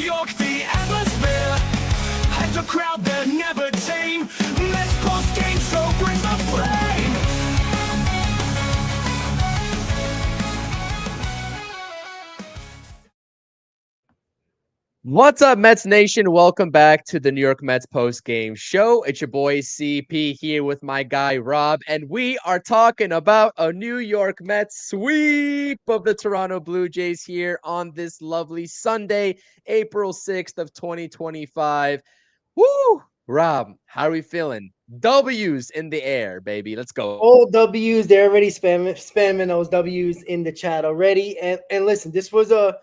York, the atmosphere, and the crowd that never tame. Mets Postgame show brings the flame. What's up, Mets Nation? Welcome back to the New York Mets post-game show. It's your boy CP here with my guy Rob, and we are talking about a New York Mets sweep of the Toronto Blue Jays here on this lovely Sunday, April 6th of 2025. Woo! Rob, how are we feeling? W's in the air, baby. Let's go. All W's, they're already spamming those W's in the chat already. And listen, this was a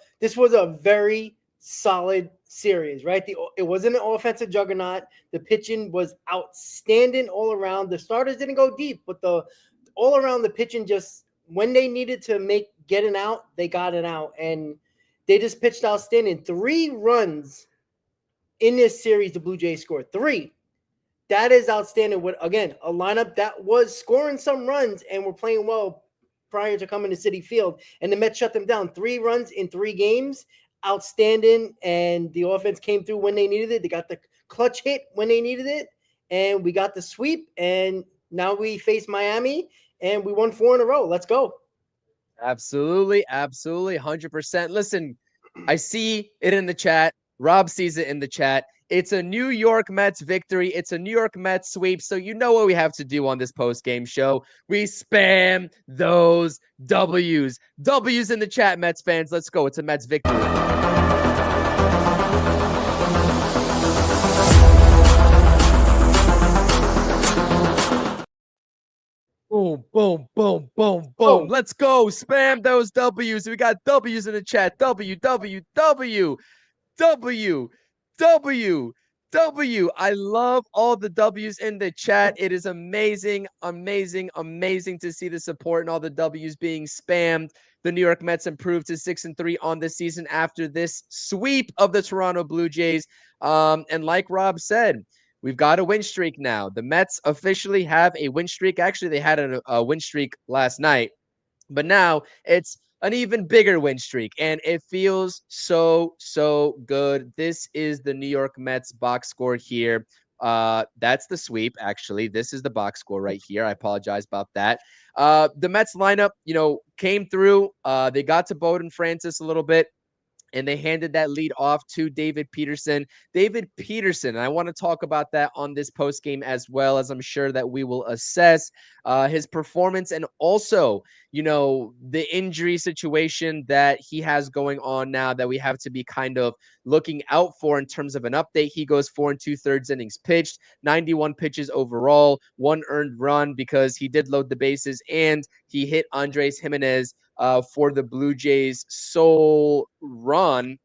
very solid series, right? It wasn't an offensive juggernaut. The pitching was outstanding all around. The starters didn't go deep, but all around the pitching, just when they needed to get an out, they got it out, and they just pitched outstanding. 3 runs in this series, the Blue Jays scored 3. That is outstanding. With, again, a lineup that was scoring some runs and were playing well prior to coming to Citi Field, and the Mets shut them down. 3 runs in 3 games. Outstanding, and the offense came through when they needed it. They got the clutch hit when they needed it, and we got the sweep, and now we face Miami, and we won 4 in a row. Let's go. Absolutely, 100%. Listen, I see it in the chat. Rob sees it in the chat. It's a New York Mets victory. It's a New York Mets sweep. So you know what we have to do on this post-game show. We spam those W's. W's in the chat, Mets fans. Let's go. It's a Mets victory. Boom, boom, boom, boom, boom. Let's go. Spam those W's. We got W's in the chat. W, W, W, W, W, W. I love all the W's in the chat. It is amazing, amazing, amazing to see the support and all the W's being spammed. The New York Mets improved to 6-3 on this season after this sweep of the Toronto Blue Jays. And like Rob said, we've got a win streak now. The Mets officially have a win streak. Actually, they had a win streak last night, but now it's an even bigger win streak, and it feels so good. This is the New York Mets box score here. That's the sweep, actually. This is the box score right here. I apologize about that. The Mets lineup, came through. They got to Bowden Francis a little bit, and they handed that lead off to David Peterson. David Peterson, and I want to talk about that on this postgame as well, as I'm sure that we will assess his performance and also, the injury situation that he has going on now that we have to be kind of looking out for in terms of an update. He goes 4 2/3 innings pitched, 91 pitches overall, 1 earned run because he did load the bases, and he hit Andres Gimenez for the Blue Jays' sole run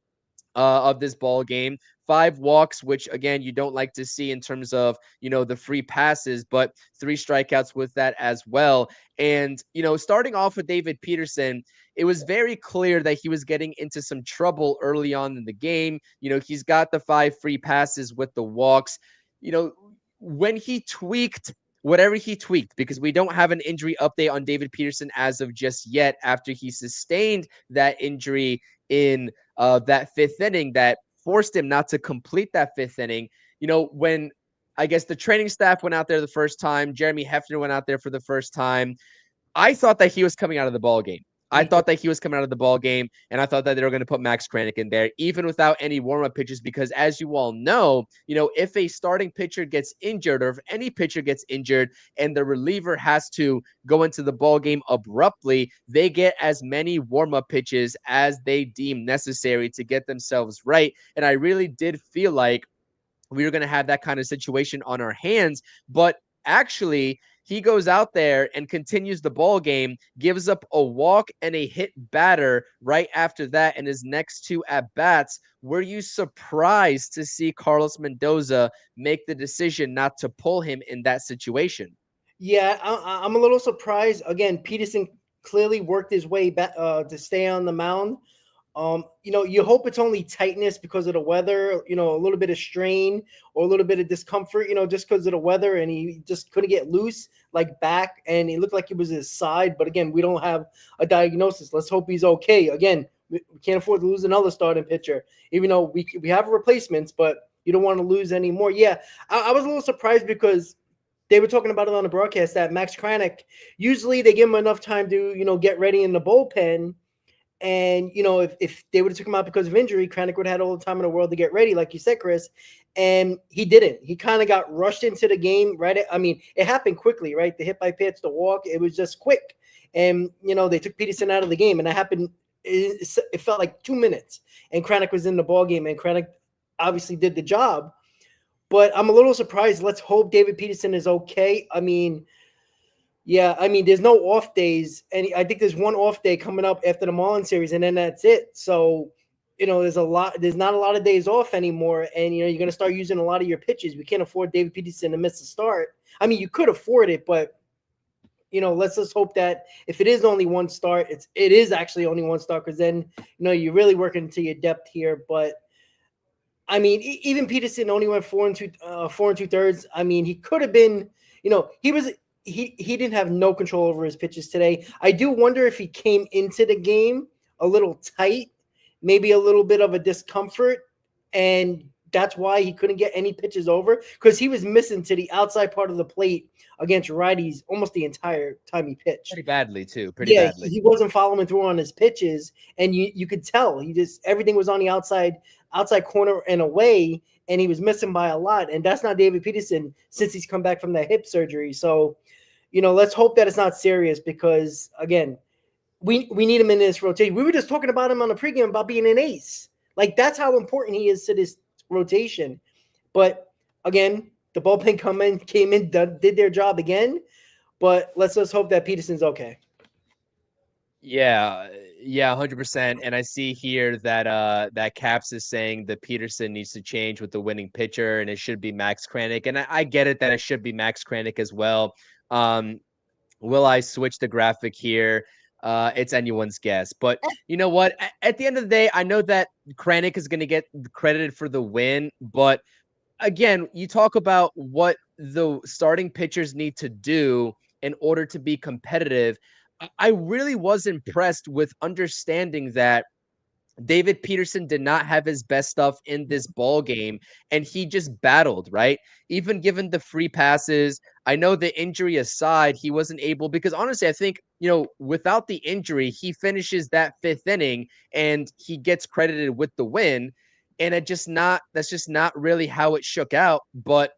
of this ball game. 5 walks, which again you don't like to see in terms of the free passes, but 3 strikeouts with that as well. And starting off with David Peterson, it was very clear that he was getting into some trouble early on in the game. He's got the 5 free passes with the walks. When he tweaked whatever he tweaked, because we don't have an injury update on David Peterson as of just yet after he sustained that injury in that 5th inning that forced him not to complete that 5th inning. When I guess the training staff went out there the first time, Jeremy Hefner went out there for the first time, I thought that he was coming out of the ball game. I thought that he was coming out of the ball game, and I thought that they were going to put Max Kranick in there, even without any warm-up pitches, because as you all know, if a starting pitcher gets injured, or if any pitcher gets injured, and the reliever has to go into the ball game abruptly, they get as many warm-up pitches as they deem necessary to get themselves right. And I really did feel like we were going to have that kind of situation on our hands, but actually, he goes out there and continues the ball game, gives up a walk and a hit batter right after that in his next 2 at-bats. Were you surprised to see Carlos Mendoza make the decision not to pull him in that situation? Yeah, I'm a little surprised. Again, Peterson clearly worked his way back to stay on the mound. You hope it's only tightness because of the weather, a little bit of strain or a little bit of discomfort, just because of the weather, and he just couldn't get loose back, and he looked like it was his side. But again, we don't have a diagnosis. Let's hope he's okay. Again, We can't afford to lose another starting pitcher, even though we have replacements, but you don't want to lose any more. Yeah, I was a little surprised because they were talking about it on the broadcast that Max Kranick, usually they give him enough time to, get ready in the bullpen. And, if they would have took him out because of injury, Kranick would have had all the time in the world to get ready, like you said, Chris. And he didn't. He kind of got rushed into the game, right? It happened quickly, right? The hit by pitch, the walk, it was just quick. And, they took Peterson out of the game, and that happened. It felt like 2 minutes, and Kranick was in the ball game, and Kranick obviously did the job. But I'm a little surprised. Let's hope David Peterson is okay. There's no off days, and I think there's one off day coming up after the Marlins series, and then that's it. So, there's not a lot of days off anymore, and you're going to start using a lot of your pitches. We can't afford David Peterson to miss a start. You could afford it, but let's just hope that if it is only one start, it is actually only one start, because then you're really working into your depth here. But even Peterson only went 4 2/3. He could have been, he didn't have no control over his pitches today. I do wonder if he came into the game a little tight, maybe a little bit of a discomfort, and that's why he couldn't get any pitches over, because he was missing to the outside part of the plate against righties almost the entire time he pitched. Pretty badly, too. Pretty badly. He wasn't following through on his pitches, and you could tell everything was on the outside corner and away, and he was missing by a lot. And that's not David Peterson since he's come back from that hip surgery. So, let's hope that it's not serious, because again, we need him in this rotation. We were just talking about him on the pregame about being an ace. Like, that's how important he is to this rotation. But again, the bullpen came in, did their job again. But let's just hope that Peterson's okay. Yeah, 100%. And I see here that that Caps is saying that Peterson needs to change with the winning pitcher, and it should be Max Kranick. And I get it that it should be Max Kranick as well. Will I switch the graphic here? It's anyone's guess. But you know what? At the end of the day, I know that Kranick is going to get credited for the win. But again, you talk about what the starting pitchers need to do in order to be competitive. I really was impressed with understanding that David Peterson did not have his best stuff in this ball game, and he just battled, right? Even given the free passes, I know the injury aside, he wasn't able, because honestly, I think, without the injury, he finishes that 5th inning and he gets credited with the win. And that's just not really how it shook out. But,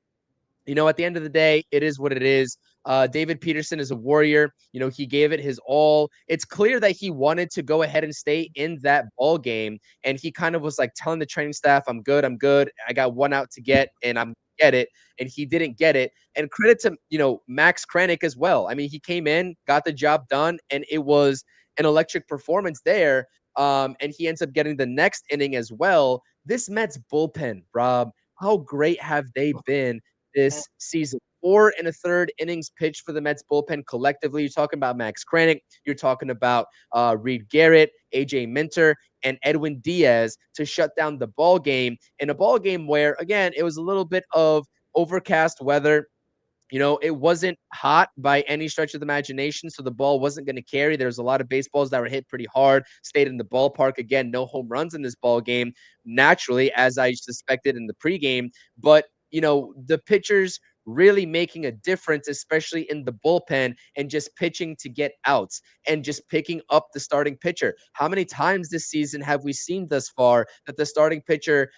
at the end of the day, it is what it is. David Peterson is a warrior. He gave it his all. It's clear that he wanted to go ahead and stay in that ball game. And he kind of was like telling the training staff, I'm good. I got one out to get, and I'm get it. And he didn't get it. And credit to, Max Kranick as well. He came in, got the job done, and it was an electric performance there. And he ends up getting the next inning as well. This Mets bullpen, Rob, how great have they been this season? 4 1/3 innings pitched for the Mets bullpen collectively. You're talking about Max Kranick. You're talking about Reed Garrett, AJ Minter, and Edwin Diaz to shut down the ball game, in a ball game where, again, it was a little bit of overcast weather. It wasn't hot by any stretch of the imagination, so the ball wasn't going to carry. There was a lot of baseballs that were hit pretty hard, stayed in the ballpark. Again, no home runs in this ball game, naturally, as I suspected in the pregame. But, the pitchers really making a difference, especially in the bullpen, and just pitching to get outs and just picking up the starting pitcher. How many times this season have we seen thus far that the starting pitcher,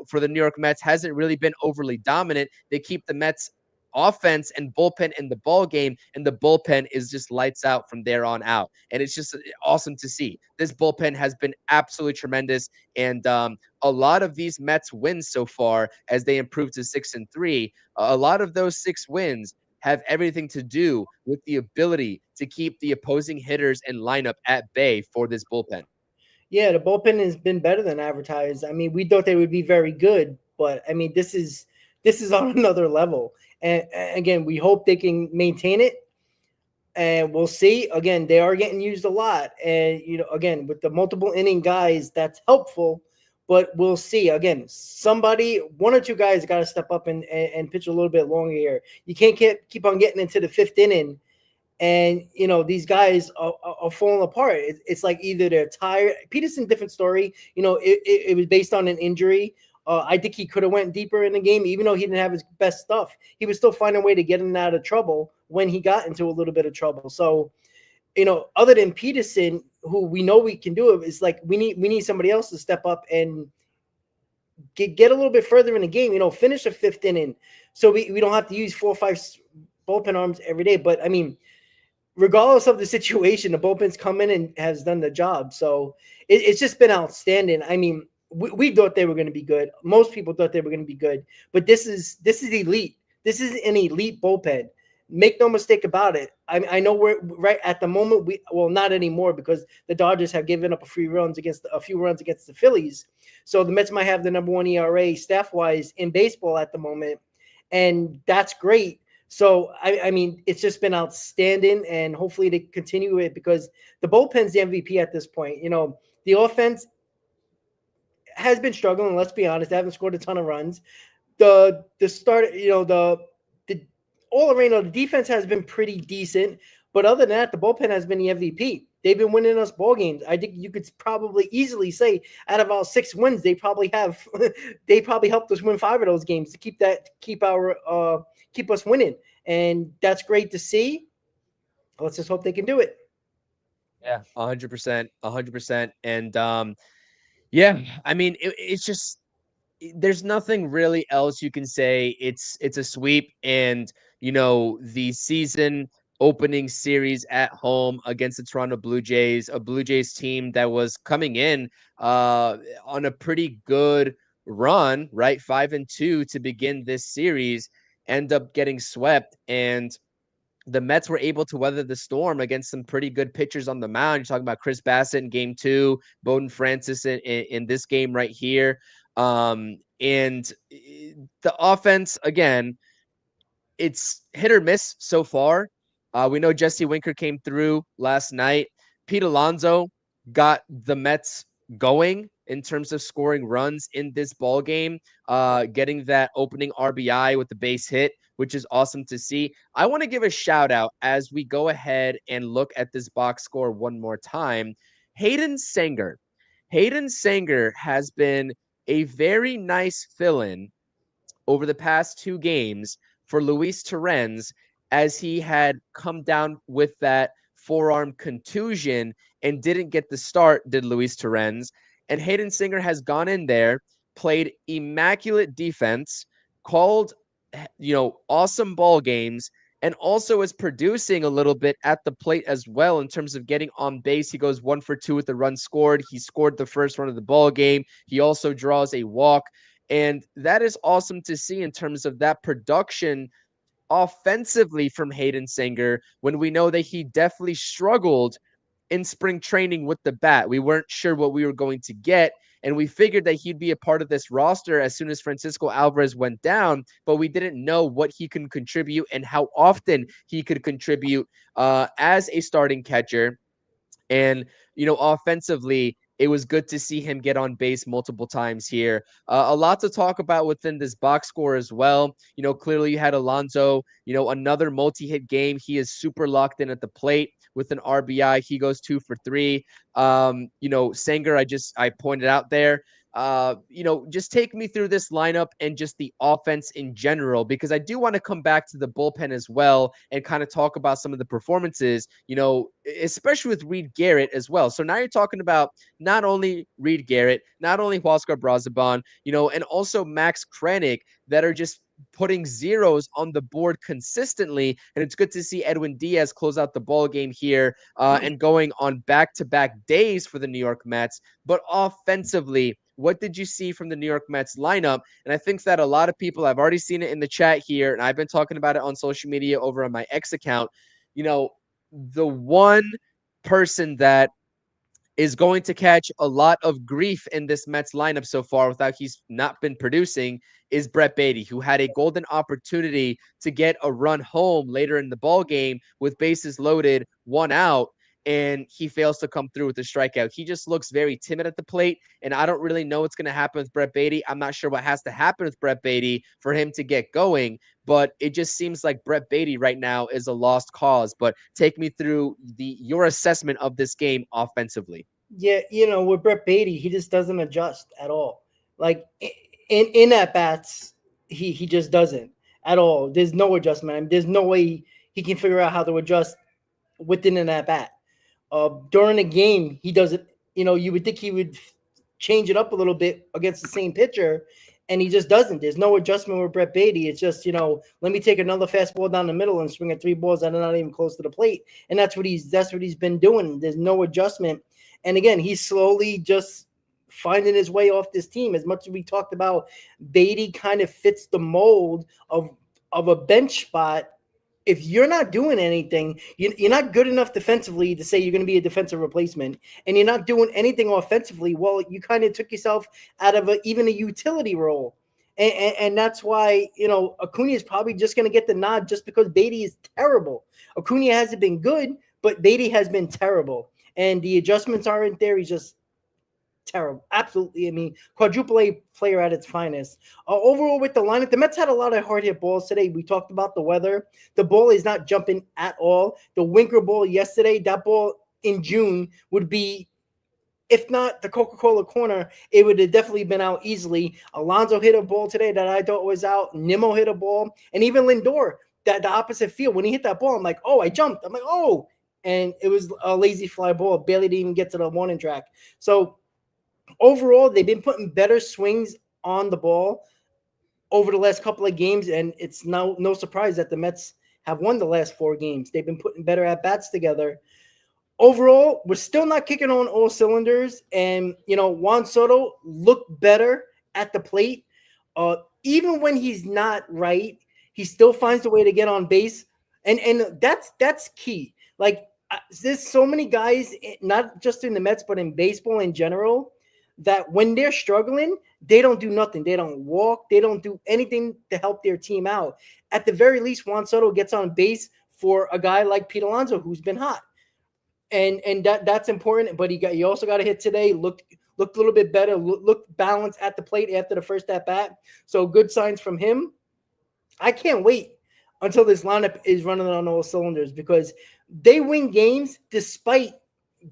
for the New York Mets hasn't really been overly dominant? They keep the Mets offense and bullpen in the ball game, and the bullpen is just lights out from there on out. And it's just awesome to see. This bullpen has been absolutely tremendous. And a lot of these Mets wins so far, as they improve to 6-3, a lot of those 6 wins have everything to do with the ability to keep the opposing hitters and lineup at bay for this bullpen. Yeah, the bullpen has been better than advertised. We thought they would be very good, but this is on another level. And again, we hope they can maintain it, and we'll see. Again, they are getting used a lot, and again, with the multiple inning guys, that's helpful. But we'll see. Again, one or two guys got to step up and pitch a little bit longer here. You can't keep on getting into the 5th inning And these guys are falling apart. It's like either they're tired. Peterson, different story. It was based on an injury. I think he could have went deeper in the game, even though he didn't have his best stuff. He was still finding a way to get him out of trouble when he got into a little bit of trouble. So, other than Peterson, who we know we can do it, it's like we need somebody else to step up and get a little bit further in the game. Finish a fifth inning, so we don't have to use 4 or 5 bullpen arms every day. But I mean, regardless of the situation, the bullpen's come in and has done the job. So it's just been outstanding. I mean, we thought they were going to be good. Most people thought they were going to be good, but this is elite. This is an elite bullpen. Make no mistake about it. I know we're right at the moment. Not anymore, because the Dodgers have given up a few runs against the Phillies. So the Mets might have the number 1 ERA staff wise in baseball at the moment, and that's great. So, I mean, it's just been outstanding, and hopefully they continue it, because the bullpen's the MVP at this point. The offense has been struggling. Let's be honest. They haven't scored a ton of runs. The start, the all around, the defense has been pretty decent. But other than that, the bullpen has been the MVP. They've been winning us ball games. I think you could probably easily say out of our 6 wins, they probably helped us win 5 of those games to keep us winning. And that's great to see. Let's just hope they can do it. Yeah, 100%, 100%. And yeah, I mean, it's just, there's nothing really else you can say. It's a sweep, and the season opening series at home against the Toronto Blue Jays, a Blue Jays team that was coming in on a pretty good run, right? 5-2 to begin this series, end up getting swept, and the Mets were able to weather the storm against some pretty good pitchers on the mound. You're talking about Chris Bassett in game 2, Bowden Francis in this game right here. And the offense, again, it's hit or miss so far. We know Jesse Winker came through last night. Pete Alonso got the Mets going in terms of scoring runs in this ball game, getting that opening RBI with the base hit, which is awesome to see. I want to give a shout out as we go ahead and look at this box score one more time. Hayden Sanger. Hayden Sanger has been a very nice fill-in over the past 2 games for Luis Torrens, as he had come down with that forearm contusion and didn't get the start, did Luis Torrens. And Hayden Singer has gone in there, played immaculate defense, called awesome ball games, and also is producing a little bit at the plate as well in terms of getting on base. He goes 1 for 2 with the run scored. He scored the first run of the ball game. He also draws a walk. And that is awesome to see in terms of that production offensively from Hayden Singer, when we know that he definitely struggled in spring training with the bat. We weren't sure what we were going to get, and we figured that he'd be a part of this roster as soon as Francisco Alvarez went down, but we didn't know what he can contribute and how often he could contribute as a starting catcher. And, offensively, it was good to see him get on base multiple times here. A lot to talk about within this box score as well. Clearly you had Alonso, another multi-hit game. He is super locked in at the plate with an RBI. He goes 2 for 3. Sanger, I pointed out there. Just take me through this lineup and just the offense in general, because I do want to come back to the bullpen as well and kind of talk about some of the performances, especially with Reed Garrett as well. So now you're talking about not only Reed Garrett, not only Huascar Brazaban, and also Max Krennic, that are just putting zeros on the board consistently. And it's good to see Edwin Diaz close out the ball game here and going on back-to-back days for the New York Mets. But offensively, what did you see from the New York Mets lineup? And I think that a lot of people, I've already seen it in the chat here, and I've been talking about it on social media over on my X account. The one person that is going to catch a lot of grief in this Mets lineup so far without he's not been producing is Brett Baty, who had a golden opportunity to get a run home later in the ball game with bases loaded, 1 out. and he fails to come through with the strikeout. He just looks very timid at the plate, and I don't really know what's going to happen with Brett Baty. I'm not sure what has to happen with Brett Baty for him to get going, but it just seems like Brett Baty right now is a lost cause. But take me through your assessment of this game offensively. Yeah, with Brett Baty, he just doesn't adjust at all. Like in at bats, he just doesn't at all. There's no adjustment. I mean, there's no way he can figure out how to adjust within an at bat. During a game, he doesn't. You would think he would change it up a little bit against the same pitcher, and he just doesn't. There's no adjustment with Brett Baty. It's just, let me take another fastball down the middle and swing at 3 balls that are not even close to the plate. And that's what he's been doing. There's no adjustment. And again, he's slowly just finding his way off this team. As much as we talked about, Baty kind of fits the mold of a bench spot. If you're not doing anything, you're not good enough defensively to say you're going to be a defensive replacement, and you're not doing anything offensively, well, you kind of took yourself out of even a utility role. And that's why, Acuna is probably just going to get the nod just because Baty is terrible. Acuna hasn't been good, but Baty has been terrible. And the adjustments aren't there. He's just terrible. Absolutely. I mean, quadruple A player at its finest. Overall with the lineup, the Mets had a lot of hard hit balls today. We talked about the weather. The ball is not jumping at all. The Winker ball yesterday, that ball in June would be, if not the Coca-Cola corner, it would have definitely been out easily. Alonso hit a ball today that I thought was out. Nimmo hit a ball. And even Lindor, that the opposite field, when he hit that ball, I'm like, oh, I jumped. I'm like, oh. And it was a lazy fly ball. Barely didn't even get to the warning track. So overall, they've been putting better swings on the ball over the last couple of games, and it's no surprise that the Mets have won the last 4 games. They've been putting better at-bats together. Overall, we're still not kicking on all cylinders, and, Juan Soto looked better at the plate. Even when he's not right, he still finds a way to get on base, and that's key. Like, there's so many guys, not just in the Mets, but in baseball in general, that when they're struggling, they don't do nothing. They don't walk. They don't do anything to help their team out. At the very least, Juan Soto gets on base for a guy like Pete Alonso, who's been hot. And that's important. But he also got a hit today, looked a little bit better, looked balanced at the plate after the first at-bat. So good signs from him. I can't wait until this lineup is running on all cylinders, because they win games despite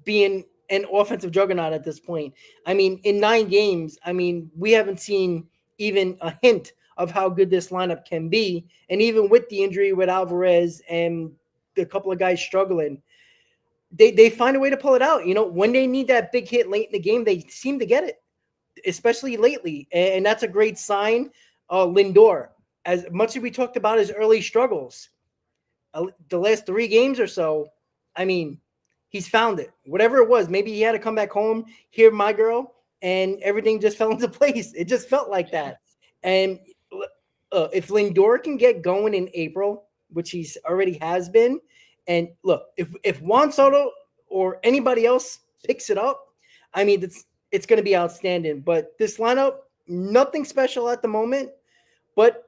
being an offensive juggernaut at this point. I mean, in 9 games, we haven't seen even a hint of how good this lineup can be. And even with the injury with Alvarez and a couple of guys struggling, they find a way to pull it out. When they need that big hit late in the game, they seem to get it, especially lately. And that's a great sign. Lindor, as much as we talked about his early struggles, the last 3 games or so, he's found it. Whatever it was, maybe he had to come back home, hear my girl, and everything just fell into place. It just felt like that. And if Lindor can get going in April, which he's already has been, and look, if Juan Soto or anybody else picks it up, it's going to be outstanding. But this lineup, nothing special at the moment. But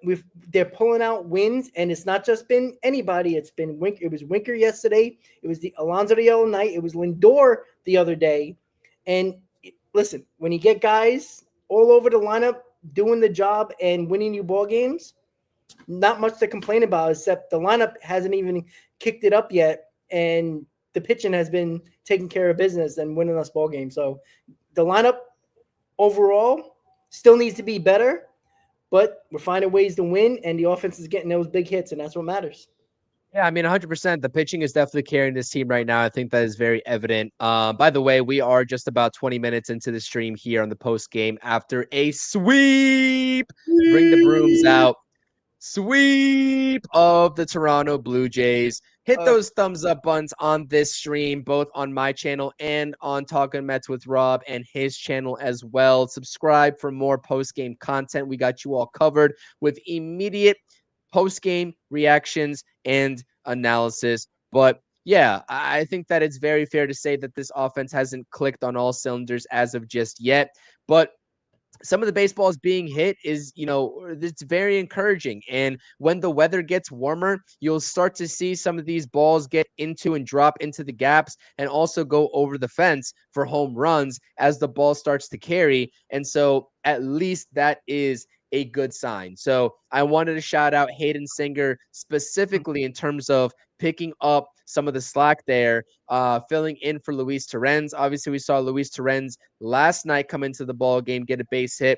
they're pulling out wins, and it's not just been anybody. It's been Winker. It was Winker yesterday. It was the Alonso the other night. It was Lindor the other day. And listen, when you get guys all over the lineup doing the job and winning you ball games, not much to complain about, except the lineup hasn't even kicked it up yet, and the pitching has been taking care of business and winning us ball games. So the lineup overall still needs to be better. But we're finding ways to win, and the offense is getting those big hits, and that's what matters. Yeah, 100%. The pitching is definitely carrying this team right now. I think that is very evident. By the way, we are just about 20 minutes into the stream here on the post game after a sweep. Bring the brooms out. Sweep of the Toronto Blue Jays. Hit those thumbs up buttons on this stream, both on my channel and on Talking Mets with Rob and his channel as well. Subscribe for more post-game content. We got you all covered with immediate post-game reactions and analysis. But yeah, I think that it's very fair to say that this offense hasn't clicked on all cylinders as of just yet. But some of the baseballs being hit is, it's very encouraging. And when the weather gets warmer, you'll start to see some of these balls get into and drop into the gaps and also go over the fence for home runs as the ball starts to carry. And so at least that is a good sign. So I wanted to shout out Hayden Singer specifically in terms of picking up some of the slack there, filling in for Luis Torrens. Obviously, we saw Luis Torrens last night come into the ball game, get a base hit,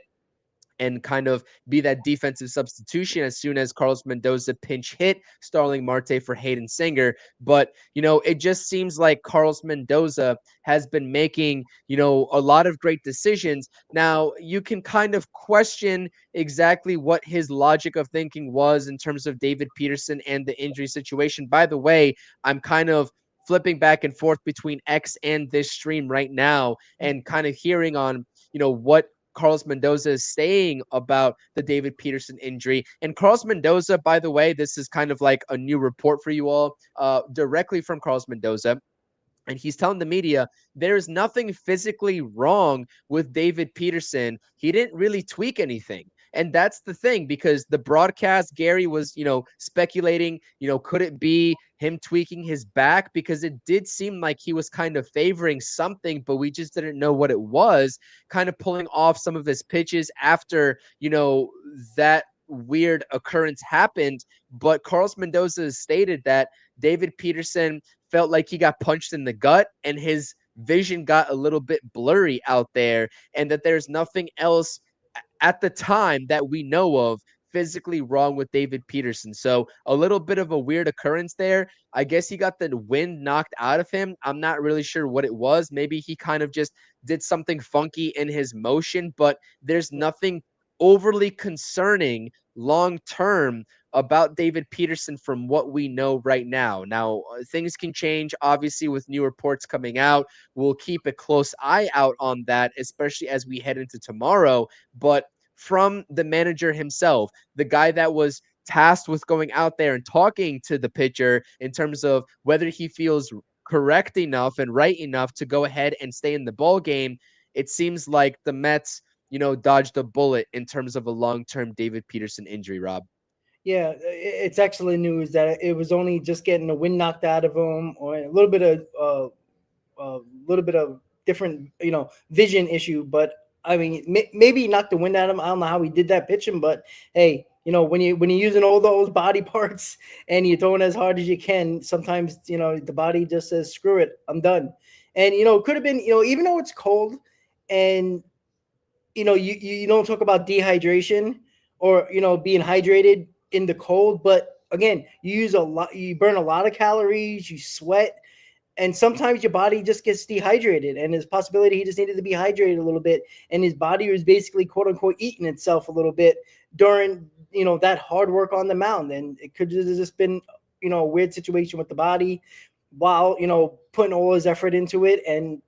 and kind of be that defensive substitution as soon as Carlos Mendoza pinch hit Starling Marte for Hayden Singer. But, it just seems like Carlos Mendoza has been making, a lot of great decisions. Now, you can kind of question exactly what his logic of thinking was in terms of David Peterson and the injury situation. By the way, I'm kind of flipping back and forth between X and this stream right now and kind of hearing on, what Carlos Mendoza is saying about the David Peterson injury. And Carlos Mendoza, by the way, this is kind of like a new report for you all, directly from Carlos Mendoza. And he's telling the media there's nothing physically wrong with David Peterson. He didn't really tweak anything. And that's the thing, because the broadcast, Gary was, speculating, could it be him tweaking his back? Because it did seem like he was kind of favoring something, but we just didn't know what it was, kind of pulling off some of his pitches after, that weird occurrence happened. But Carlos Mendoza has stated that David Peterson felt like he got punched in the gut and his vision got a little bit blurry out there, and that there's nothing else at the time that we know of physically wrong with David Peterson. So a little bit of a weird occurrence there. I guess he got the wind knocked out of him. I'm not really sure what it was. Maybe he kind of just did something funky in his motion, but there's nothing overly concerning long term about David Peterson from what we know right now. Now, things can change, obviously, with new reports coming out. We'll keep a close eye out on that, especially as we head into tomorrow. But from the manager himself, the guy that was tasked with going out there and talking to the pitcher in terms of whether he feels correct enough and right enough to go ahead and stay in the ball game, it seems like the Mets, dodged a bullet in terms of a long-term David Peterson injury, Rob. Yeah, it's excellent news that it was only just getting the wind knocked out of him, or a little bit of different, vision issue. But I mean, maybe he knocked the wind out of him. I don't know how he did that pitching, but hey, when you're using all those body parts and you're throwing as hard as you can, sometimes the body just says, "Screw it, I'm done." And it could have been, even though it's cold, and you don't talk about dehydration or being hydrated in the cold, but again, you burn a lot of calories, you sweat, and sometimes your body just gets dehydrated, and there's possibility he just needed to be hydrated a little bit, and his body was basically quote unquote eating itself a little bit during that hard work on the mound. And it could have just been a weird situation with the body while putting all his effort into it. And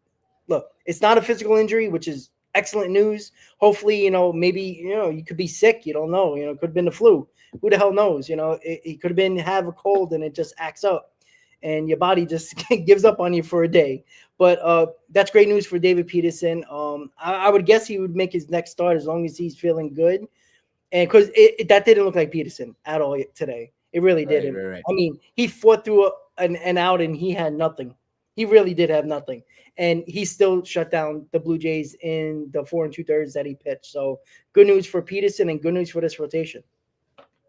look, it's not a physical injury, which is excellent news. Hopefully, maybe you could be sick, you don't know, it could have been the flu, who the hell knows, it could have been have a cold and it just acts up and your body just gives up on you for a day. But that's great news for David Peterson. I would guess he would make his next start as long as he's feeling good. And because that didn't look like Peterson at all today. It really didn't. Right. I mean, he fought through an out and he had nothing. He really did have nothing. And he still shut down the Blue Jays in the 4 2/3 that he pitched. So good news for Peterson and good news for this rotation.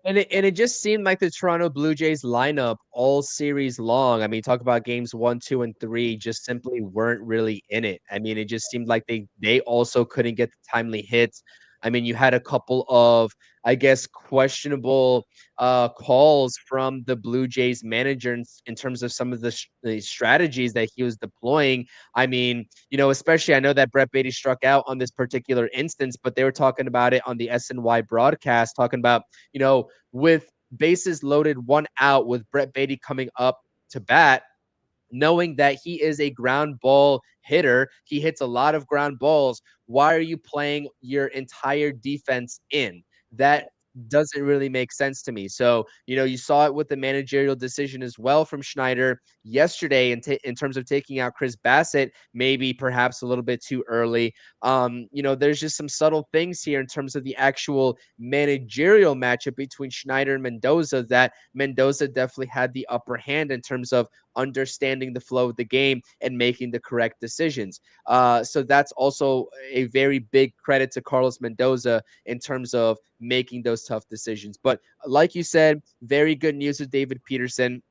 And it just seemed like the Toronto Blue Jays lineup all series long. I mean, talk about games 1, 2, and 3 just simply weren't really in it. I mean, it just seemed like they also couldn't get the timely hits. I mean, you had a couple of, I guess, questionable calls from the Blue Jays manager in terms of some of the strategies that he was deploying. I mean, especially I know that Brett Beatty struck out on this particular instance, but they were talking about it on the SNY broadcast, talking about, with bases loaded, 1 out, with Brett Beatty coming up to bat, knowing that he is a ground ball hitter, he hits a lot of ground balls. Why are you playing your entire defense in? That doesn't really make sense to me. So, you saw it with the managerial decision as well from Schneider yesterday in terms of taking out Chris Bassett, maybe perhaps a little bit too early. There's just some subtle things here in terms of the actual managerial matchup between Schneider and Mendoza that Mendoza definitely had the upper hand in terms of understanding the flow of the game and making the correct decisions. So that's also a very big credit to Carlos Mendoza in terms of making those tough decisions. But like you said, very good news with David Peterson.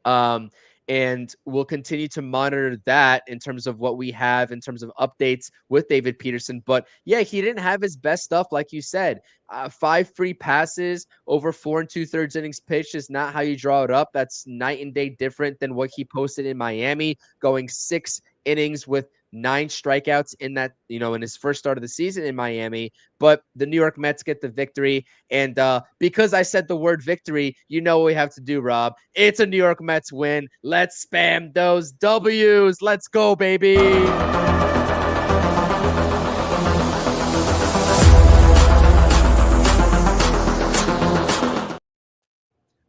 Um, and we'll continue to monitor that in terms of what we have in terms of updates with David Peterson. But yeah, he didn't have his best stuff, like you said. 5 free passes over 4 2/3 innings pitched is not how you draw it up. That's night and day different than what he posted in Miami, going 6 innings with 9 strikeouts in that, in his first start of the season in Miami. But the New York Mets get the victory. And because I said the word victory, you know what we have to do, Rob. It's a New York Mets win. Let's spam those W's. Let's go, baby.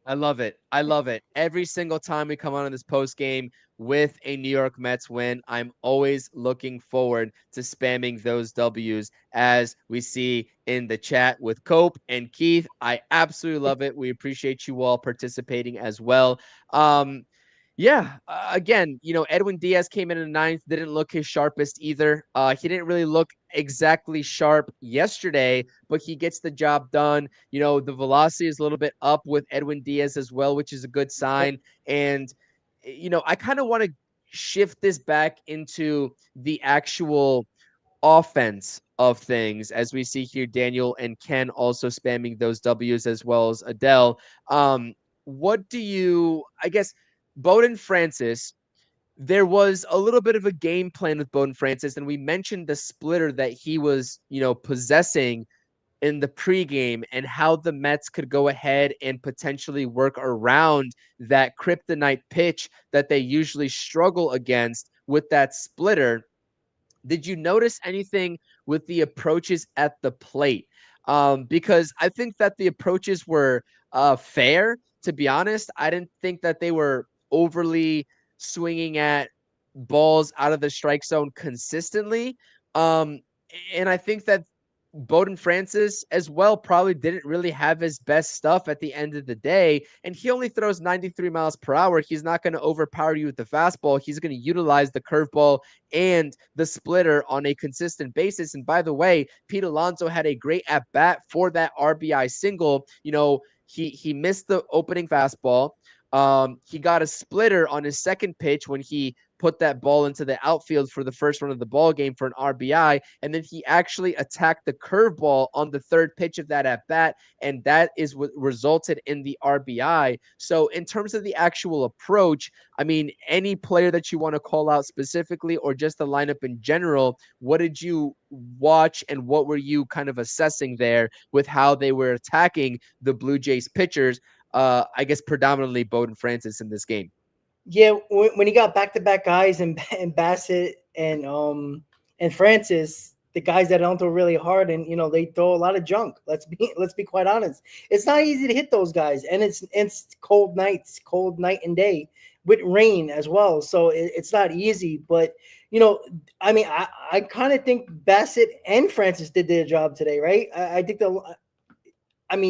I love it. I love it. Every single time we come on in this post game with a New York Mets win, I'm always looking forward to spamming those W's as we see in the chat with Cope and Keith. I absolutely love it. We appreciate you all participating as well. Yeah, again, Edwin Diaz came in the ninth, didn't look his sharpest either. He didn't really look exactly sharp yesterday, but he gets the job done. The velocity is a little bit up with Edwin Diaz as well, which is a good sign. And, I kind of want to shift this back into the actual offense of things as we see here Daniel and Ken also spamming those W's as well as Adele. What do you, I guess, Bowden Francis, there was a little bit of a game plan with Bowden Francis, and we mentioned the splitter that he was, possessing in the pregame and how the Mets could go ahead and potentially work around that kryptonite pitch that they usually struggle against with that splitter. Did you notice anything with the approaches at the plate? Because I think that the approaches were fair, to be honest. I didn't think that they were overly swinging at balls out of the strike zone consistently. Um, and I think that Bowden Francis as well probably didn't really have his best stuff at the end of the day. And he only throws 93 miles per hour. He's not going to overpower you with the fastball. He's going to utilize the curveball and the splitter on a consistent basis. And by the way, Pete Alonso had a great at bat for that RBI single. He missed the opening fastball. He got a splitter on his second pitch when he put that ball into the outfield for the first run of the ball game for an RBI. And then he actually attacked the curveball on the third pitch of that at bat. And that is what resulted in the RBI. So in terms of the actual approach, I mean, any player that you want to call out specifically or just the lineup in general, what did you watch and what were you kind of assessing there with how they were attacking the Blue Jays pitchers? I guess predominantly Bowden Francis in this game. Yeah, when he got back-to-back guys and Bassett and Francis, the guys that don't throw really hard and they throw a lot of junk. Let's be quite honest. It's not easy to hit those guys, and it's cold nights, cold night and day with rain as well. So it's not easy. But I mean, I kind of think Bassett and Francis did their job today, right? I think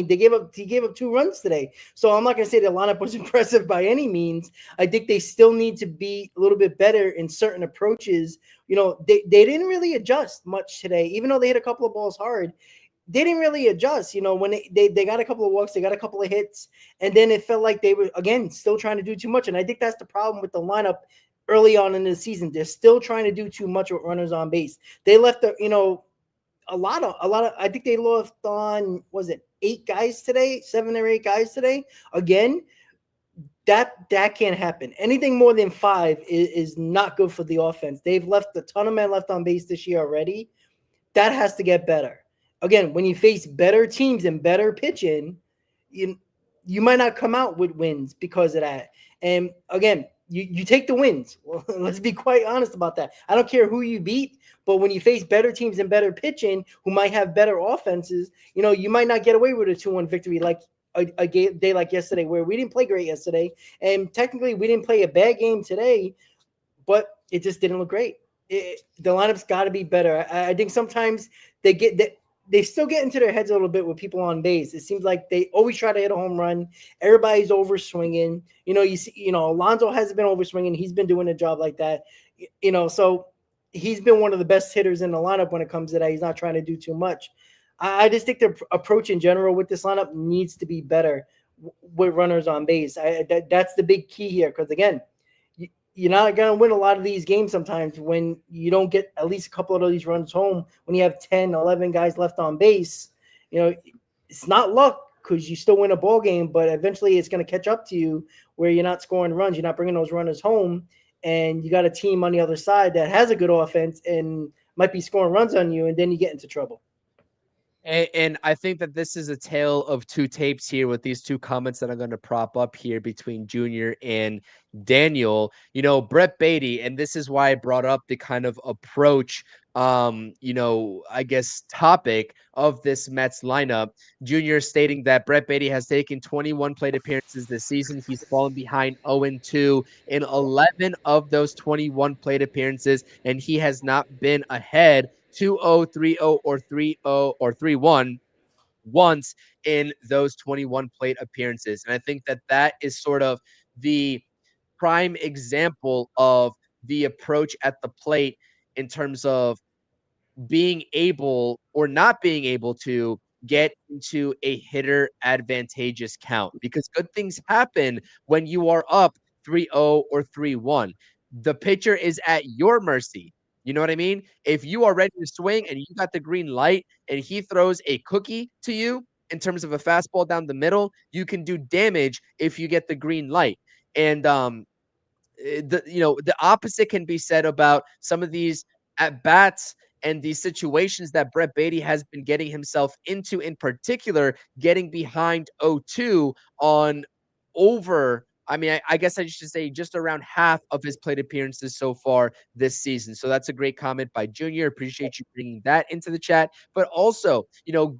he gave up 2 runs today. So I'm not going to say the lineup was impressive by any means. I think they still need to be a little bit better in certain approaches. They didn't really adjust much today, even though they hit a couple of balls hard. They didn't really adjust. When they got a couple of walks, they got a couple of hits, and then it felt like they were, again, still trying to do too much. And I think that's the problem with the lineup early on in the season. They're still trying to do too much with runners on base. They left a lot of I think they lost on, was it 8 guys today, 7 or 8 guys today? Again, that can't happen. Anything more than 5 is not good for the offense. They've left a ton of men left on base this year already. That has to get better. Again, when you face better teams and better pitching, you might not come out with wins because of that. And again, you take the wins. Well, let's be quite honest about that. I don't care who you beat, but when you face better teams and better pitching who might have better offenses, you might not get away with a 2-1 victory like a day like yesterday, where we didn't play great yesterday, and technically we didn't play a bad game today, but it just didn't look great. The lineup's got to be better. I think sometimes they still get into their heads a little bit with people on base. It seems like they always try to hit a home run. Everybody's over swinging. You see, Alonso hasn't been over swinging. He's been doing a job like that. So he's been one of the best hitters in the lineup when it comes to that. He's not trying to do too much. I just think the approach in general with this lineup needs to be better with runners on base. That's the big key here, because again, you're not going to win a lot of these games sometimes when you don't get at least a couple of these runs home when you have 10, 11 guys left on base. It's not luck, because you still win a ball game, but eventually it's going to catch up to you where you're not scoring runs. You're not bringing those runners home, and you got a team on the other side that has a good offense and might be scoring runs on you, and then you get into trouble. And I think that this is a tale of two tapes here with these two comments that I'm going to prop up here between Junior and Daniel. Brett Beatty, and this is why I brought up the kind of approach, I guess, topic of this Mets lineup. Junior stating that Brett Beatty has taken 21 plate appearances this season. He's fallen behind 0-2 in 11 of those 21 plate appearances, and he has not been ahead 2-0, 3-0, or 3-0 or 3-1 once in those 21 plate appearances. And I think that is sort of the prime example of the approach at the plate in terms of being able or not being able to get into a hitter advantageous count, because good things happen when you are up 3-0 or 3-1. The pitcher is at your mercy. You know what I mean? If you are ready to swing and you got the green light and he throws a cookie to you in terms of a fastball down the middle, you can do damage if you get the green light. And the opposite can be said about some of these at bats and these situations that Brett Beatty has been getting himself into, in particular, getting behind 0-2 on over. I mean, I guess I should say just around half of his plate appearances so far this season. So that's a great comment by Junior. Appreciate you bringing that into the chat. But also,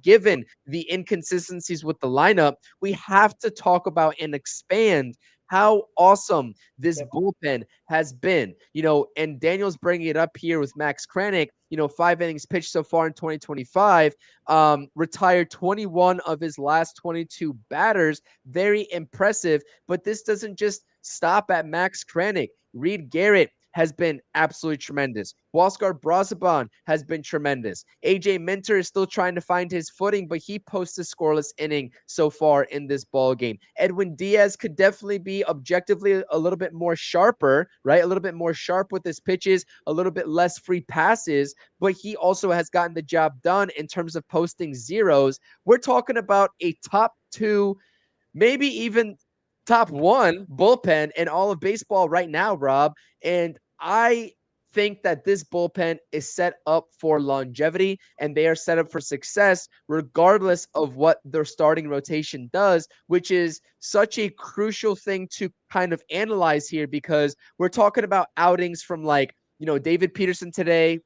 given the inconsistencies with the lineup, we have to talk about and expand how awesome this bullpen has been. And Daniel's bringing it up here with Max Kranick, 5 innings pitched so far in 2025, retired 21 of his last 22 batters. Very impressive, but this doesn't just stop at Max Kranick. Reed Garrett has been absolutely tremendous. Huascar Brazaban has been tremendous. AJ Minter is still trying to find his footing, but he posts a scoreless inning so far in this ball game. Edwin Diaz could definitely be objectively a little bit more sharper, right? A little bit more sharp with his pitches, a little bit less free passes, but he also has gotten the job done in terms of posting zeros. We're talking about a top 2, maybe even top 1 bullpen in all of baseball right now, Rob. And I think that this bullpen is set up for longevity, and they are set up for success regardless of what their starting rotation does, which is such a crucial thing to kind of analyze here, because we're talking about outings from David Peterson today,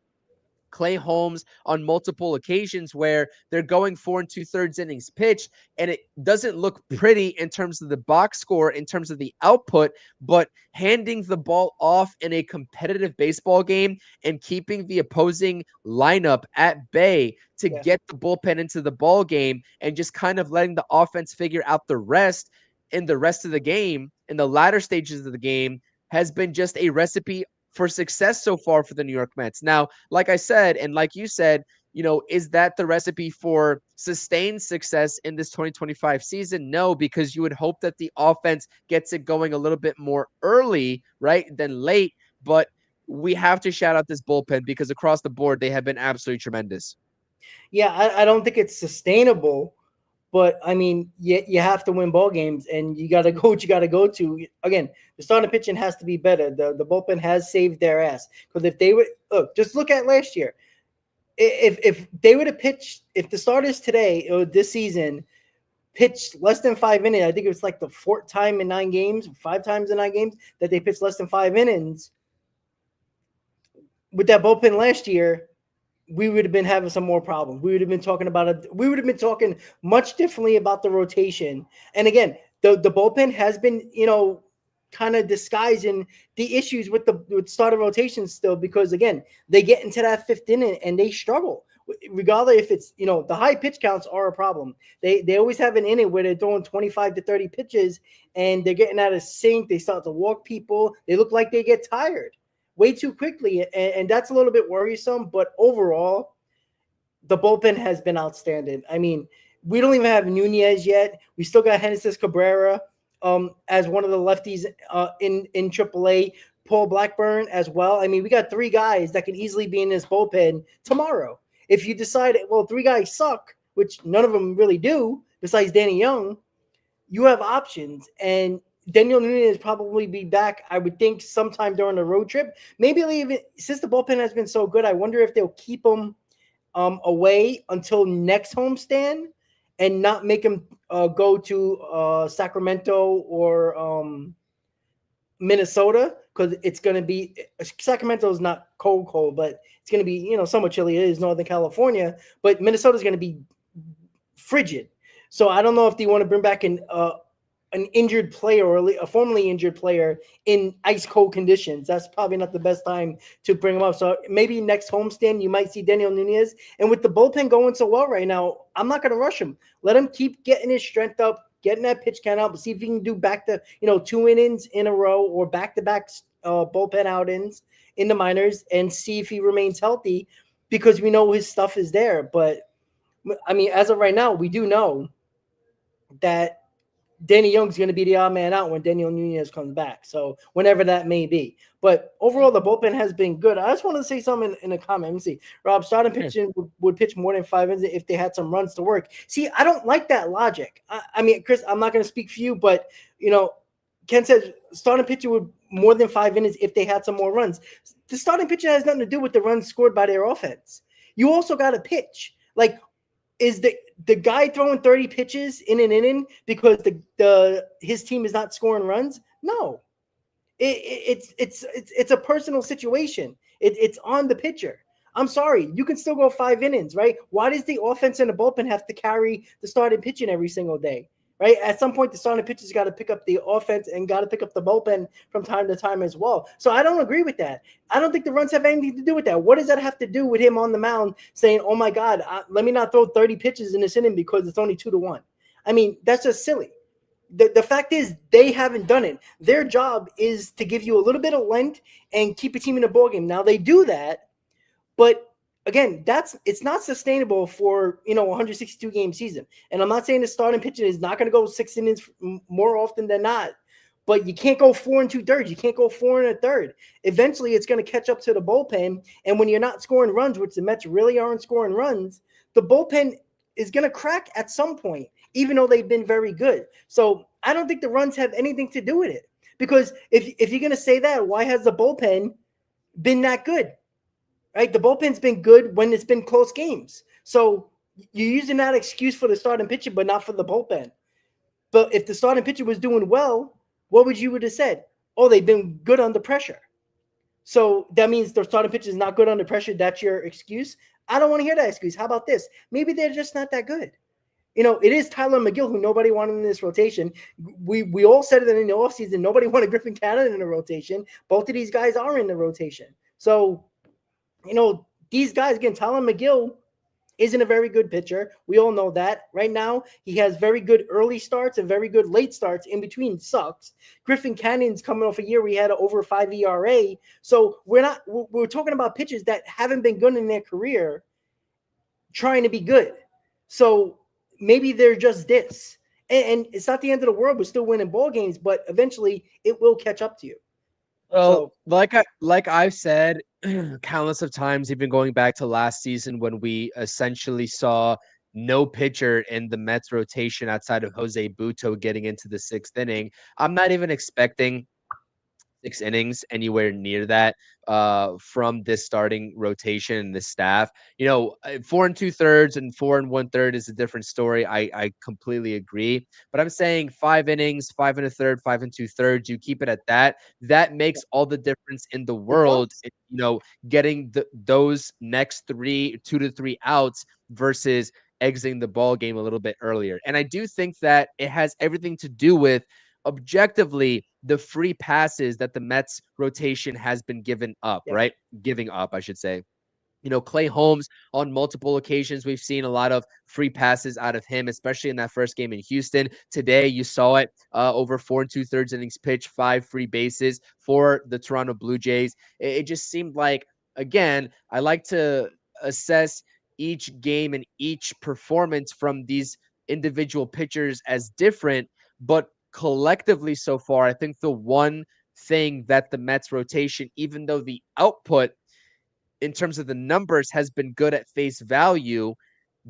Clay Holmes on multiple occasions where they're going 4 2/3 innings pitched, and it doesn't look pretty in terms of the box score, in terms of the output, but handing the ball off in a competitive baseball game and keeping the opposing lineup at bay to get the bullpen into the ball game and just kind of letting the offense figure out the rest in the rest of the game, in the latter stages of the game, has been just a recipe for success so far for the New York Mets. Now, like I said, and like you said, is that the recipe for sustained success in this 2025 season? No, because you would hope that the offense gets it going a little bit more early, right, than late. But we have to shout out this bullpen, because across the board, they have been absolutely tremendous. Yeah, I don't think it's sustainable. But I mean, you have to win ball games, and you got to go what you got to go to. Again, the starting pitching has to be better. The bullpen has saved their ass, because if they would just look at last year, if they would have pitched, if the starters today or this season pitched less than 5 innings. I think it was like the 4th time in 9 games, 5 times in 9 games that they pitched less than 5 innings. With that bullpen last year, we would have been having some more problems. We would have been talking about it. We would have been talking much differently about the rotation. And again, the bullpen has been, kind of disguising the issues with starter rotation still, because again, they get into that 5th inning and they struggle. Regardless if it's, the high pitch counts are a problem. They always have an inning where they're throwing 25 to 30 pitches and they're getting out of sync. They start to walk people. They look like they get tired way too quickly, and that's a little bit worrisome. But overall, the bullpen has been outstanding. I mean, we don't even have Nunez yet. We still got Genesis Cabrera as one of the lefties in AAA. Paul Blackburn as well. I mean, we got 3 guys that can easily be in this bullpen tomorrow. If you decide, well, 3 guys suck, which none of them really do, besides Danny Young, you have options. And Daniel Nunez probably be back, I would think, sometime during the road trip. Maybe even since the bullpen has been so good, I wonder if they'll keep him away until next homestand and not make him go to Sacramento or Minnesota, because it's going to be Sacramento is not cold, but it's going to be somewhat chilly. It is Northern California, but Minnesota is going to be frigid. So I don't know if they want to bring back an injured player or a formerly injured player in ice cold conditions. That's probably not the best time to bring him up. So maybe next homestand you might see Daniel Nunez. And with the bullpen going so well right now, I'm not going to rush him. Let him keep getting his strength up, getting that pitch count up, see if he can do back to 2 innings in a row or back-to-back bullpen outings in the minors, and see if he remains healthy, because we know his stuff is there. But I mean, as of right now, we do know that Danny Young's going to be the odd man out when Daniel Nunez comes back. So whenever that may be. But overall, the bullpen has been good. I just want to say something in a comment. Let me see. Rob, starting pitching would pitch more than 5 innings if they had some runs to work. See, I don't like that logic. I mean, Chris, I'm not going to speak for you, but, Ken says starting pitcher would more than 5 innings if they had some more runs. The starting pitcher has nothing to do with the runs scored by their offense. You also got to pitch. Like, is the guy throwing 30 pitches in an inning because his team is not scoring runs? No, it's a personal situation. It's on the pitcher. I'm sorry, you can still go 5 innings, right? Why does the offense and the bullpen have to carry the starting pitching every single day? Right? At some point, the starting pitcher's got to pick up the offense and got to pick up the bullpen from time to time as well. So I don't agree with that. I don't think the runs have anything to do with that. What does that have to do with him on the mound saying, oh, my God, let me not throw 30 pitches in this inning because it's only 2-1? I mean, that's just silly. The fact is they haven't done it. Their job is to give you a little bit of length and keep a team in a ballgame. Now, they do that, but again, it's not sustainable for 162 game season. And I'm not saying the starting pitching is not going to go 6 innings more often than not, but you can't go 4 2/3. You can't go 4 1/3. Eventually, it's going to catch up to the bullpen. And when you're not scoring runs, which the Mets really aren't scoring runs, the bullpen is going to crack at some point, even though they've been very good. So I don't think the runs have anything to do with it, because if you're going to say that, why has the bullpen been that good? Right? The bullpen's been good when it's been close games. So you're using that excuse for the starting pitcher, but not for the bullpen. But if the starting pitcher was doing well, what would you have said? Oh, they've been good under pressure. So that means the starting pitcher is not good under pressure. That's your excuse. I don't want to hear that excuse. How about this? Maybe they're just not that good. It is Tyler McGill, who nobody wanted in this rotation. We all said it in the offseason. Nobody wanted Griffin Cannon in the rotation. Both of these guys are in the rotation. So, these guys, again, Tyler McGill isn't a very good pitcher. We all know that. Right now, he has very good early starts and very good late starts. In between sucks. Griffin Cannon's coming off a year where he had an over 5 ERA. So we're talking about pitchers that haven't been good in their career trying to be good. So maybe they're just this. And it's not the end of the world. We're still winning ball games, but eventually it will catch up to you. Well, like I've said countless of times, even going back to last season when we essentially saw no pitcher in the Mets rotation outside of Jose Butto getting into the 6th inning. I'm not even expecting 6 innings anywhere near that from this starting rotation and this staff. 4 and 2/3 and 4 and 1/3 is a different story. I completely agree. But I'm saying 5 innings, 5 and a third, 5 and 2/3. You keep it at that. That makes all the difference in the It world. does. Getting those next 2 to 3 outs versus exiting the ball game a little bit earlier. And I do think that it has everything to do with objectively the free passes that the Mets rotation has been given up, Yep. right? Giving up, I should say. Clay Holmes, on multiple occasions, we've seen a lot of free passes out of him, especially in that first game in Houston. Today, you saw it over 4 and 2/3 innings pitch, 5 free bases for the Toronto Blue Jays. It just seemed like, again, I like to assess each game and each performance from these individual pitchers as different, but collectively so far, I think the one thing that the Mets rotation, even though the output in terms of the numbers has been good at face value,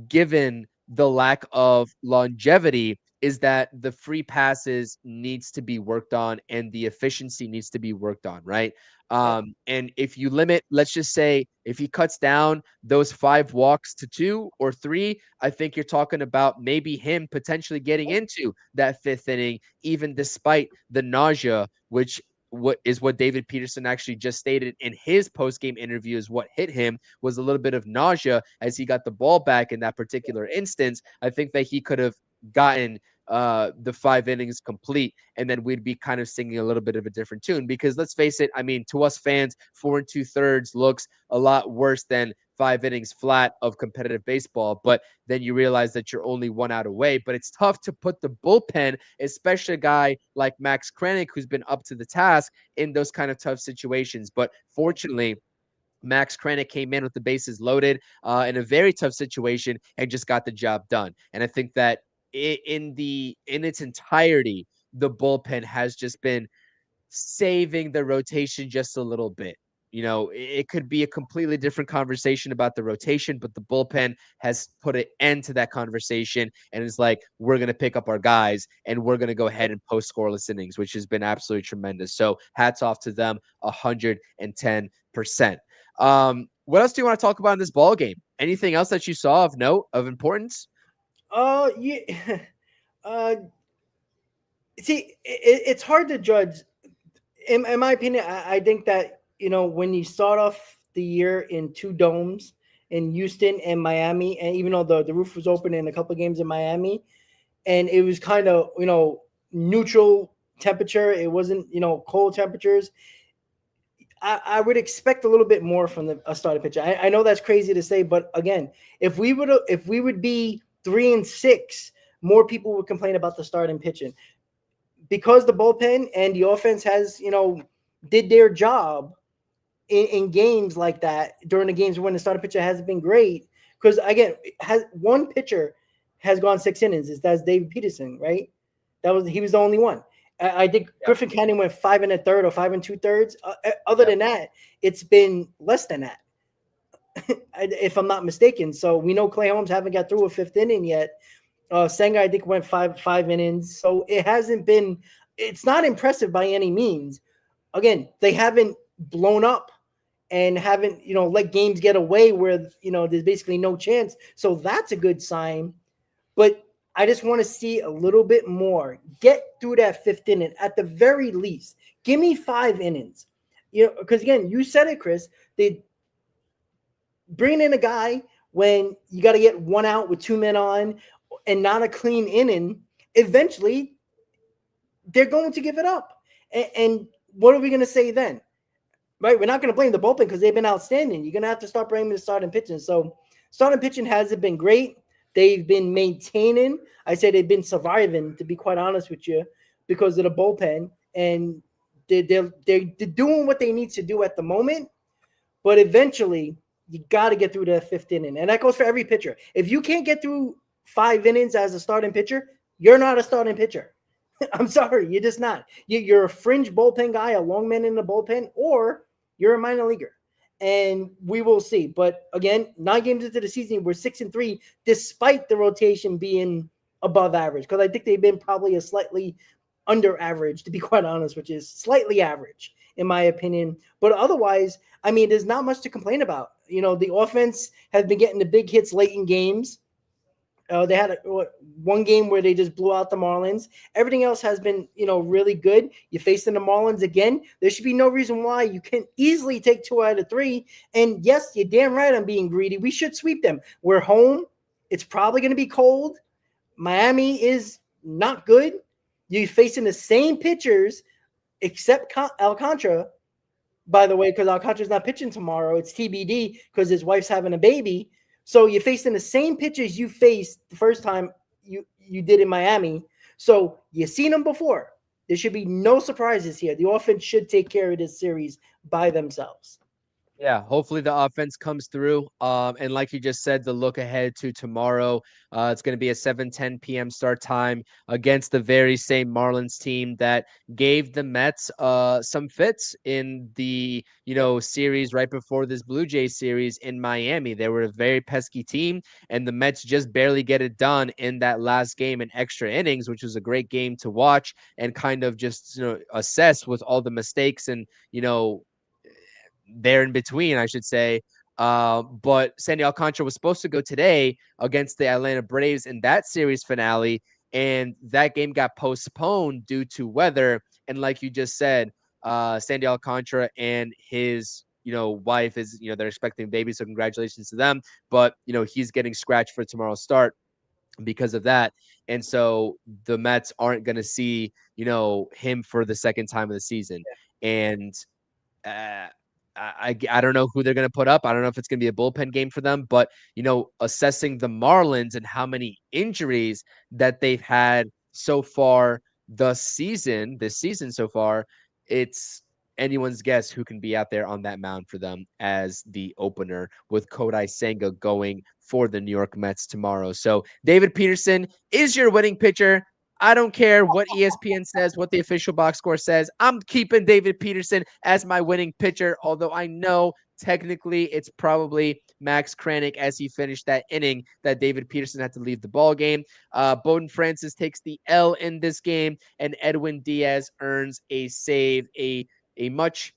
given the lack of longevity, is that the free passes needs to be worked on and the efficiency needs to be worked on, right? Yep. And if you limit, let's just say, if he cuts down those 5 walks to 2 or 3, I think you're talking about maybe him potentially getting into that 5th inning, even despite the nausea, which what David Peterson actually just stated in his post-game interview is what hit him was a little bit of nausea as he got the ball back in that particular instance. I think that he could have gotten the 5 innings complete, and then we'd be kind of singing a little bit of a different tune. Because let's face it, I mean, to us fans, 4 and 2/3 looks a lot worse than 5 innings flat of competitive baseball. But then you realize that you're only 1 out away. But it's tough to put the bullpen, especially a guy like Max Kranick, who's been up to the task in those kind of tough situations. But fortunately, Max Kranick came in with the bases loaded in a very tough situation and just got the job done. And I think that in its entirety, the bullpen has just been saving the rotation just a little bit. It could be a completely different conversation about the rotation, but the bullpen has put an end to that conversation and is like, we're going to pick up our guys and we're going to go ahead and post scoreless innings, which has been absolutely tremendous. So hats off to them 110%. What else do you want to talk about in this ball game? Anything else that you saw of note, of importance? Yeah. Uh, see, it's hard to judge. In my opinion, I think that when you start off the year in 2 domes in Houston and Miami, and even though the roof was open in a couple of games in Miami, and it was kind of neutral temperature, it wasn't cold temperatures. I would expect a little bit more from a starting pitcher. I know that's crazy to say, but again, if we would be 3-6, more people would complain about the starting pitching because the bullpen and the offense has did their job in games like that during the games when the starting pitcher hasn't been great. Because again, has one pitcher has gone 6 innings. That's David Peterson, right? He was the only one. I think Griffin Canning went 5 1/3 or 5 2/3. Other than that, it's been less than that, if I'm not mistaken. So we know Clay Holmes haven't got through a 5th inning yet. Senga, I think, went five innings. So it hasn't been. It's not impressive by any means. Again, they haven't blown up and haven't let games get away where there's basically no chance. So that's a good sign. But I just want to see a little bit more. Get through that 5th inning at the very least. Give me 5 innings. Because again, you said it, Chris. They bring in a guy when you got to get 1 out with 2 men on and not a clean inning. Eventually, they're going to give it up. And what are we going to say then? Right? We're not going to blame the bullpen because they've been outstanding. You're going to have to start blaming the starting pitching. So starting pitching hasn't been great. They've been maintaining. I say they've been surviving, to be quite honest with you, because of the bullpen. And they're doing what they need to do at the moment. But eventually, you got to get through the 5th inning. And that goes for every pitcher. If you can't get through 5 innings as a starting pitcher, you're not a starting pitcher. I'm sorry. You're just not. You're a fringe bullpen guy, a long man in the bullpen, or you're a minor leaguer. And we will see. But again, 9 games into the season, we're 6-3, despite the rotation being above average. Because I think they've been probably a slightly under average, to be quite honest, which is slightly average in my opinion. But otherwise, I mean, there's not much to complain about. You know, the offense has been getting the big hits late in games. They had one game where they just blew out the Marlins. Everything else has been, really good. You're facing the Marlins again. There should be no reason why you can easily take 2 out of 3. And yes, you're damn right I'm being greedy. We should sweep them. We're home. It's probably going to be cold. Miami is not good. You're facing the same pitchers except Alcantara, by the way, because Alcantara's not pitching tomorrow. It's TBD because his wife's having a baby. So you're facing the same pitchers you faced the first time you did in Miami. So you've seen them before. There should be no surprises here. The offense should take care of this series by themselves. Yeah, hopefully the offense comes through. And like you just said, the look ahead to tomorrow, it's going to be a 7:10 p.m. start time against the very same Marlins team that gave the Mets some fits in the series right before this Blue Jays series in Miami. They were a very pesky team, and the Mets just barely get it done in that last game in extra innings, which was a great game to watch and kind of just assess with all the mistakes and there in between, I should say. But Sandy Alcantara was supposed to go today against the Atlanta Braves in that series finale, and that game got postponed due to weather. And like you just said, Sandy Alcantara and his wife is they're expecting a baby, so congratulations to them. But he's getting scratched for tomorrow's start because of that. And so the Mets aren't going to see him for the second time of the season. And uh, I don't know who they're going to put up. I don't know if it's going to be a bullpen game for them, but assessing the Marlins and how many injuries that they've had so far this season so far, it's anyone's guess who can be out there on that mound for them as the opener with Kodai Senga going for the New York Mets tomorrow. So David Peterson is your winning pitcher. I don't care what ESPN says, what the official box score says. I'm keeping David Peterson as my winning pitcher, although I know technically it's probably Max Kranick as he finished that inning that David Peterson had to leave the ball game. Bowden Francis takes the L in this game, and Edwin Diaz earns a save, a much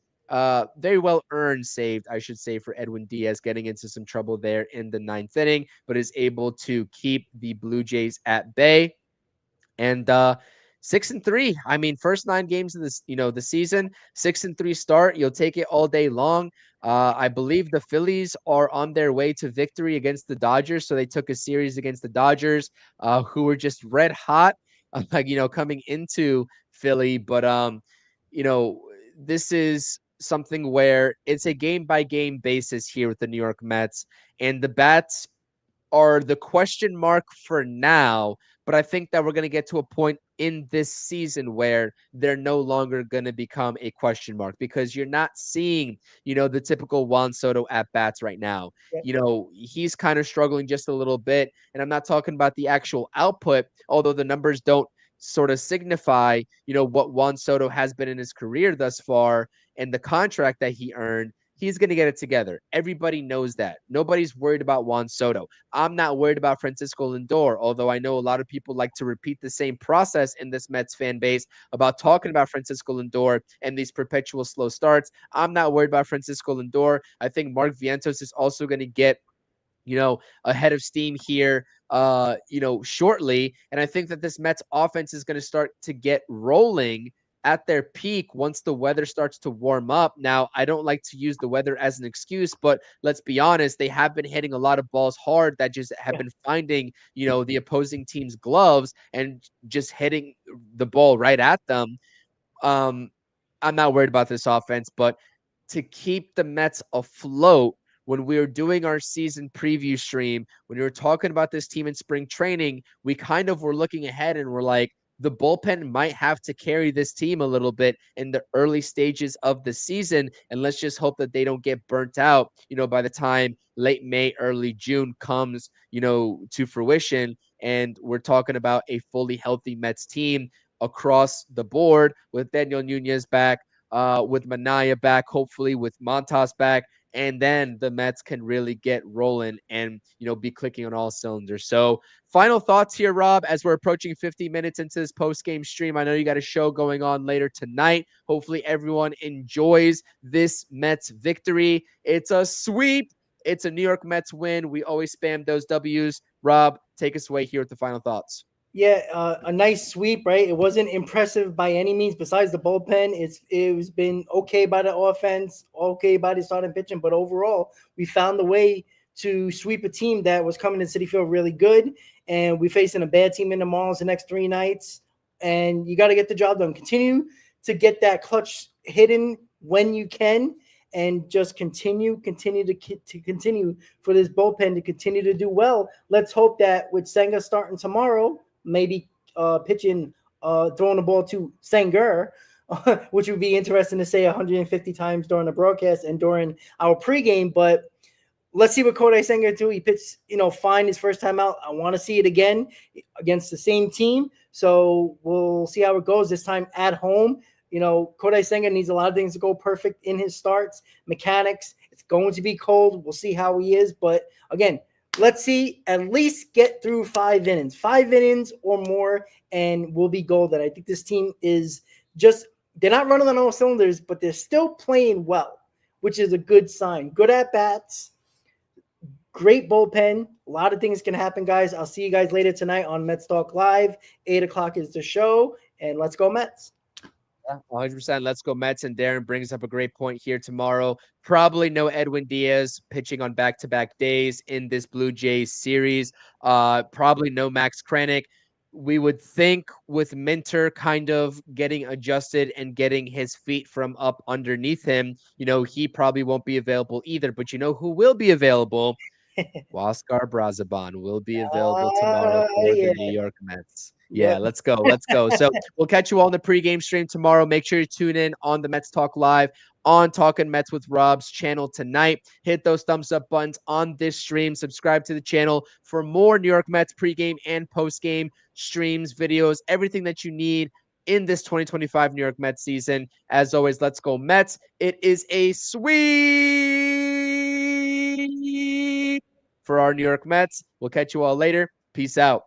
very well earned saved, I should say, for Edwin Diaz, getting into some trouble there in the ninth inning, but is able to keep the Blue Jays at bay. And 6-3. I mean, first 9 games of this, the season, 6-3 start. You'll take it all day long. I believe the Phillies are on their way to victory against the Dodgers. So they took a series against the Dodgers, who were just red hot, coming into Philly. But this is something where it's a game by game basis here with the New York Mets, and the bats are the question mark for now, but I think that we're going to get to a point in this season where they're no longer going to become a question mark because you're not seeing, the typical Juan Soto at bats right now. He's kind of struggling just a little bit, and I'm not talking about the actual output, although the numbers don't sort of signify, what Juan Soto has been in his career thus far and the contract that he earned. He's going to get it together. Everybody knows that. Nobody's worried about Juan Soto. I'm not worried about Francisco Lindor, although I know a lot of people like to repeat the same process in this Mets fan base about talking about Francisco Lindor and these perpetual slow starts. I'm not worried about Francisco Lindor. I think Mark Vientos is also going to get a head of steam here, shortly. And I think that this Mets offense is going to start to get rolling at their peak once the weather starts to warm up. Now, I don't like to use the weather as an excuse, but let's be honest, they have been hitting a lot of balls hard that just have been finding, the opposing team's gloves and just hitting the ball right at them. I'm not worried about this offense, but to keep the Mets afloat, when we were doing our season preview stream, when we were talking about this team in spring training, we kind of were looking ahead and we're like, the bullpen might have to carry this team a little bit in the early stages of the season. And let's just hope that they don't get burnt out, by the time late May, early June comes, to fruition. And we're talking about a fully healthy Mets team across the board with Daniel Nunez back, with Manaya back, hopefully with Montas back, and then the Mets can really get rolling and, be clicking on all cylinders. So final thoughts here, Rob, as we're approaching 50 minutes into this post-game stream. I know you got a show going on later tonight. Hopefully everyone enjoys this Mets victory. It's a sweep. It's a New York Mets win. We always spam those W's. Rob, take us away here with the final thoughts. Yeah, a nice sweep, right? It wasn't impressive by any means. Besides the bullpen, it's been okay by the offense, okay by the starting pitching, but overall, we found a way to sweep a team that was coming to Citi Field really good, and we facing a bad team in the Marlins the next 3 nights, and you got to get the job done. Continue to get that clutch hidden when you can, and just continue to continue for this bullpen to continue to do well. Let's hope that with Senga starting tomorrow, maybe pitching, throwing the ball to Sanger, which would be interesting to say 150 times during the broadcast and during our pregame. But let's see what Kodai Senga do. He pitched, fine his first time out. I want to see it again against the same team. So we'll see how it goes this time at home. Kodai Senga needs a lot of things to go perfect in his starts, mechanics. It's going to be cold. We'll see how he is. But again, let's see, at least get through 5 innings. 5 innings or more, and we'll be golden. I think this team is they're not running on all cylinders, but they're still playing well, which is a good sign. Good at-bats, great bullpen. A lot of things can happen, guys. I'll see you guys later tonight on Mets Talk Live. 8 o'clock is the show, and let's go Mets. 100%. Let's go Mets. And Darren brings up a great point here tomorrow. Probably no Edwin Diaz pitching on back-to-back days in this Blue Jays series. Probably no Max Kranick. We would think with Minter kind of getting adjusted and getting his feet from up underneath him, he probably won't be available either. But who will be available? Huascar Brazaban will be available tomorrow for the New York Mets. Yeah, Yep. let's go. Let's go. So we'll catch you all on the pregame stream tomorrow. Make sure you tune in on the Mets Talk Live on Talking Mets with Rob's channel tonight. Hit those thumbs up buttons on this stream. Subscribe to the channel for more New York Mets pregame and postgame streams, videos, everything that you need in this 2025 New York Mets season. As always, let's go Mets. It is a sweep for our New York Mets. We'll catch you all later. Peace out.